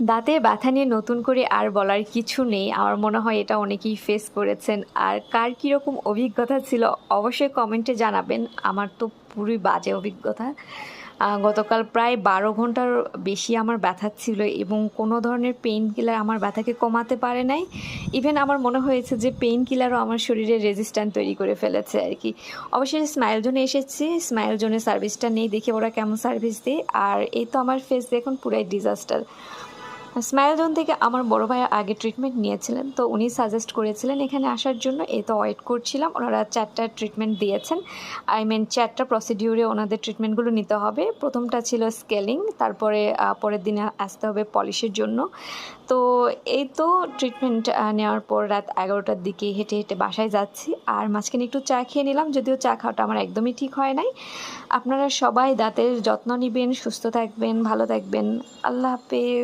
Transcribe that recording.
দাঁতের ব্যথা নিয়ে নতুন করে আর বলার কিছু নেই। আমার মনে হয় এটা অনেকেই ফেস করেছেন। আর কার কীরকম অভিজ্ঞতা ছিল অবশ্যই কমেন্টে জানাবেন। আমার তো পুরোই বাজে অভিজ্ঞতা। গতকাল প্রায় ১২ ঘন্টার বেশি আমার ব্যথা ছিল এবং কোনো ধরনের পেইন কিলার আমার ব্যথাকে কমাতে পারে নাই। ইভেন আমার মনে হয়েছে যে পেইন কিলারও আমার শরীরে রেজিস্ট্যান্স তৈরি করে ফেলেছে আর কি। অবশ্যই স্মাইল জোনে এসেছি, স্মাইল জোনের সার্ভিসটা নেই, দেখি ওরা কেমন সার্ভিস দেয়। আর এই তো আমার ফেস দেখুন পুরাই ডিজাস্টার। স্মাইল জোন থেকে আমার বড় ভাইয়া আগে ট্রিটমেন্ট নিয়েছিলেন, তো উনি সাজেস্ট করেছিলেন এখানে আসার জন্য। এই তো ওয়েট করছিলাম, ওনারা 4টা ট্রিটমেন্ট দিয়েছেন। আই মিন 4টা প্রসিডিউরে ওনাদের ট্রিটমেন্টগুলো নিতে হবে। প্রথমটা ছিল স্কেলিং, তারপরে পরের দিনে আসতে হবে পলিশের জন্য। তো এই তো ট্রিটমেন্ট নেওয়ার পর রাত 11টার দিকে হেঁটে হেঁটে বাসায় যাচ্ছি। আর মাঝখানে একটু চা খেয়ে নিলাম, যদিও চা খাওয়াটা আমার একদমই ঠিক হয় নাই। আপনারা সবাই দাঁতের যত্ন নেবেন, সুস্থ থাকবেন, ভালো থাকবেন। আল্লাহ হাফেজ।